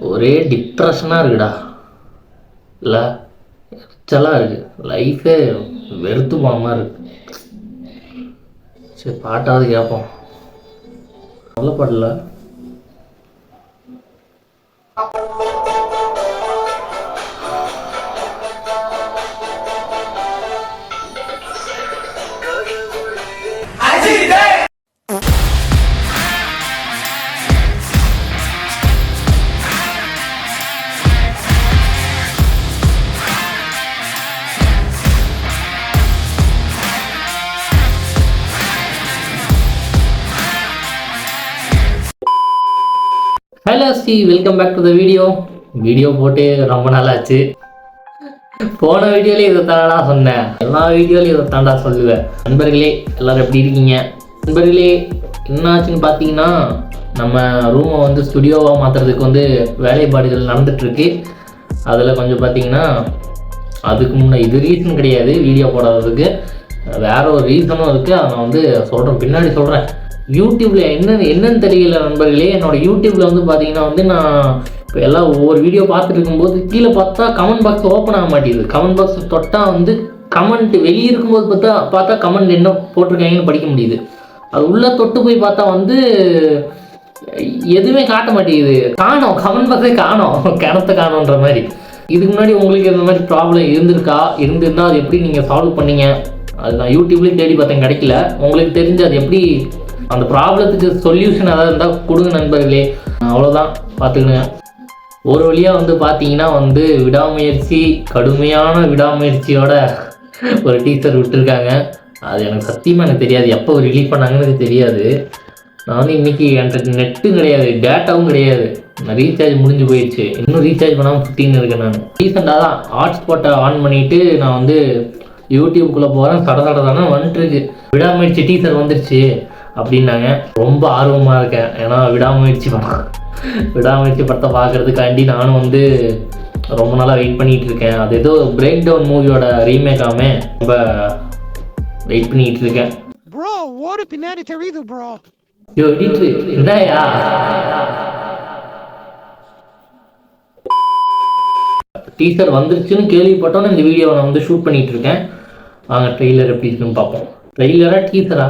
ஒரே டிப்ரெஷனாக இருக்குடா. இல்லை எரிச்சலாக இருக்குது, லைஃபே வெறுத்து போன மாதிரி இருக்கு. சரி பாட்டாவது கேட்போம். நல்ல பாடல. Hello Sri, welcome back to the video போட்டு ரொம்ப நாள் ஆச்சு. போன வீடியோலேயே இதை தாண்டா சொன்னேன், எல்லா வீடியோலையும் இதை தாண்டா சொல்லுவேன். நண்பர்களே எல்லோரும் எப்படி இருக்கீங்க? நண்பர்களே என்னாச்சுன்னு பார்த்தீங்கன்னா, நம்ம ரூமை வந்து ஸ்டுடியோவாக மாற்றுறதுக்கு வந்து வேலைப்பாடுகள் நடந்துகிட்ருக்கு. அதில் கொஞ்சம் பார்த்தீங்கன்னா அதுக்கு முன்னே இது ரீசன் கிடையாது வீடியோ போடாததுக்கு, வேற ஒரு ரீசனும் இருக்குது. அதை நான் வந்து சொல்கிறேன், பின்னாடி சொல்கிறேன். யூடியூப்பில் என்னன்னு தெரியல நண்பர்களே. என்னோடய யூடியூப்பில் வந்து பார்த்தீங்கன்னா வந்து நான் இப்போ எல்லாம் ஒவ்வொரு வீடியோ பார்த்துட்டு இருக்கும்போது கீழே பார்த்தா கமெண்ட் பாக்ஸ் ஓப்பன் ஆக மாட்டேங்குது. கமெண்ட் பாக்ஸ் தொட்டால் வந்து கமெண்ட் வெளியே இருக்கும்போது பார்த்தா கமெண்ட் என்ன போட்டிருக்காங்கன்னு படிக்க முடியுது. அது உள்ளே தொட்டு போய் பார்த்தா வந்து எதுவுமே காட்ட மாட்டேங்குது. காணோம், கமெண்ட் பாக்ஸே காணோம், கிணத்த காணோன்ற மாதிரி. இதுக்கு முன்னாடி உங்களுக்கு இந்த மாதிரி ப்ராப்ளம் இருந்திருந்தால் அது எப்படி நீங்கள் சால்வ் பண்ணீங்க? அது நான் யூடியூப்லேயும் தேடி பார்த்தேன், கிடைக்கல. உங்களுக்கு தெரிஞ்சு அது எப்படி அந்த ப்ராப்ளத்துக்கு சொல்யூஷன் ஏதாவது இருந்தால் கொடுங்க நண்பர்களே. அவ்வளோதான், பார்த்துக்கணுங்க. ஒரு வழியாக வந்து பார்த்தீங்கன்னா வந்து கடுமையான விடாமுயற்சியோட ஒரு டீசர் விட்டுருக்காங்க. அது எனக்கு சத்தியமாக எனக்கு தெரியாது, எப்போ ரிலீஸ் பண்ணாங்கன்னு எனக்கு தெரியாது. நான் வந்து இன்றைக்கி என்கிட்ட நெட்டும் கிடையாது, டேட்டாவும் கிடையாது. நான் ரீசார்ஜ் முடிஞ்சு போயிடுச்சு, இன்னும் ரீசார்ஜ் பண்ணாமல் சுற்றின்னு இருக்கேன். நான் ரீசெண்டாக தான் ஹாட்ஸ்பாட்டை ஆன் பண்ணிவிட்டு நான் வந்து யூடியூப்குள்ளே போகிறேன். சடசடதானே வந்துட்டுருக்கு, விடாமுயற்சி டீசர் வந்துருச்சு அப்படின்னாங்க. ரொம்ப ஆர்வமாக இருக்கேன், ஏன்னா விடாமுயற்சி படத்தை பார்க்குறதுக்காண்டி நானும் வந்து ரொம்ப நாளாக வெயிட் பண்ணிகிட்டு இருக்கேன். அது ஏதோ பிரேக் டவுன் மூவியோட ரீமேக்காமே ரொம்ப வெயிட் பண்ணிகிட்டு இருக்கேன். பின்னாடி தெரியுது ப்ரோ. யோ எடிட்ரு என்னயா? டீசர் வந்துருச்சுன்னு கேள்விப்பட்டோன்னு இந்த வீடியோவை நான் வந்து ஷூட் பண்ணிகிட்டு இருக்கேன். வாங்க ட்ரெய்லர் எப்படி இருக்குன்னு பார்ப்போம். ட்ரெய்லரா டீசரா?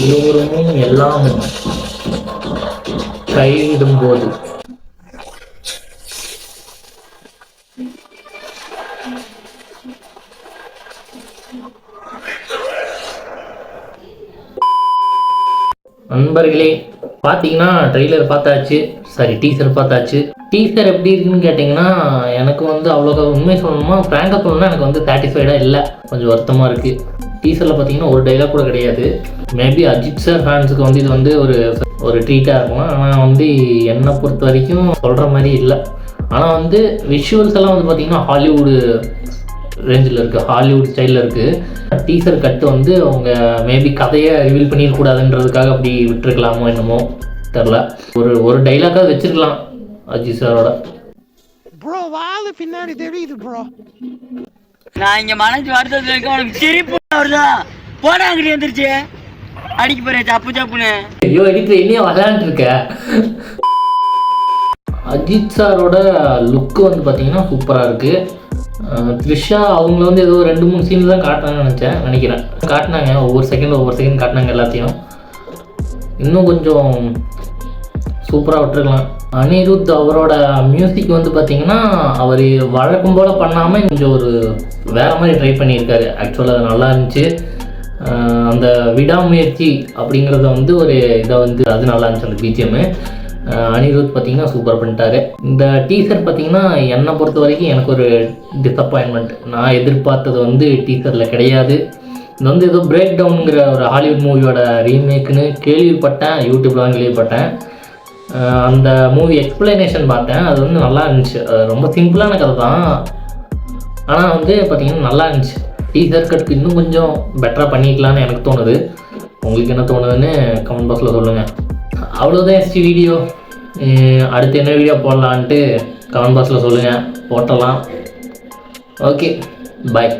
இருவருமே எல்லாம் கைவிடும்போது நண்பர்களே பார்த்தீங்கன்னா ட்ரெய்லர் பார்த்தாச்சு, சாரி டீசர் பார்த்தாச்சு. டீசர் எப்படி இருக்குன்னு கேட்டிங்கன்னா, எனக்கு வந்து அவ்வளோ உண்மை சொல்லணுமா ஃப்ராங்காக சொல்லணும்னா எனக்கு வந்து சாட்டிஸ்ஃபைடாக இல்லை, கொஞ்சம் வருத்தமாக இருக்குது. டீசரில் பார்த்தீங்கன்னா ஒரு டைலாக் கூட கிடையாது. மேபி அஜித் சார் ஃபேன்ஸுக்கு வந்து இது வந்து ஒரு ட்ரீட்டாக இருக்கும். ஆனால் வந்து என்னை பொறுத்த வரைக்கும் சொல்கிற மாதிரி இல்லை. ஆனால் வந்து விஷுவல்ஸ் எல்லாம் வந்து பார்த்திங்கன்னா ஹாலிவுட் ரேஞ்சில் இருக்குது, ஹாலிவுட் ஸ்டைலில் இருக்குது. டீசர் கட்டு வந்து அவங்க மேபி கதையை ரிவீல் பண்ணிடக்கூடாதுன்றதுக்காக அப்படி விட்டுருக்கலாமோ என்னமோ தெரில. ஒரு டைலாக்காக வச்சுருக்கலாம் அஜித் சாரோட. ப்ரோ வாழ பின்னாடி தெரியுது ப்ரோ. நான் இங்கே மனசு வருத்தத்தில் இருக்க, உனக்கு சிரிப்பு வருதா? போடா அங்கிட்டு வந்துருச்சு அடிக்க போறேன் சப்புன்னு. ஐயோ எடிட்டர் என்னையா விளையாண்டு இருக்க. அஜித் சாரோட லுக்கு வந்து பார்த்தீங்கன்னா சூப்பராக இருக்குது. த்ரிஷா அவங்க வந்து ஏதோ 2-3 சீன் தான் காட்டினாங்கன்னு நினைக்கிறேன். காட்டினாங்க, ஒவ்வொரு செகண்ட் காட்டினாங்க எல்லாத்தையும். இன்னும் கொஞ்சம் சூப்பராக விட்டுருக்கலாம். அனிருத் அவரோட மியூசிக் வந்து பார்த்திங்கன்னா அவர் வழக்கம் போல் பண்ணாமல் கொஞ்சம் ஒரு வேறு மாதிரி ட்ரை பண்ணியிருக்காரு. ஆக்சுவலாக அது நல்லா இருந்துச்சு. அந்த விடாமுயற்சி அப்படிங்கிறத வந்து ஒரு இதை வந்து அது நல்லா இருந்துச்சு அந்த பிஜிஎம்மு. அனிருத் பார்த்தீங்கன்னா சூப்பர் பண்ணிட்டாரு. இந்த டீசர் பார்த்தீங்கன்னா என்னை பொறுத்த வரைக்கும் எனக்கு ஒரு டிசப்பாயின்மெண்ட். நான் எதிர்பார்த்தது வந்து டீசரில் கிடையாது. இது வந்து ஏதோ பிரேக் டவுனுங்கிற ஒரு ஹாலிவுட் மூவியோட ரீமேக்குன்னு கேள்விப்பட்டேன், யூடியூப்ல தான் கேள்விப்பட்டேன். அந்த மூவி எக்ஸ்பிளனேஷன் பார்த்தேன், அது வந்து நல்லா இருந்துச்சு. ரொம்ப சிம்பிளான கதை தான், ஆனால் வந்து பார்த்திங்கன்னா நல்லா இருந்துச்சு. டீசர் கட்டுக்கு இன்னும் கொஞ்சம் பெட்டராக பண்ணிக்கலான்னு எனக்கு தோணுது. உங்களுக்கு என்ன தோணுதுன்னு கமெண்ட் பாக்ஸில் சொல்லுங்கள். அவ்வளோதான் எஸ்டி வீடியோ. அடுத்து என்ன வீடியோ போடலான்ட்டு கமெண்ட் பாக்ஸில் சொல்லுங்கள், போட்டலாம். ஓகே, பாய்.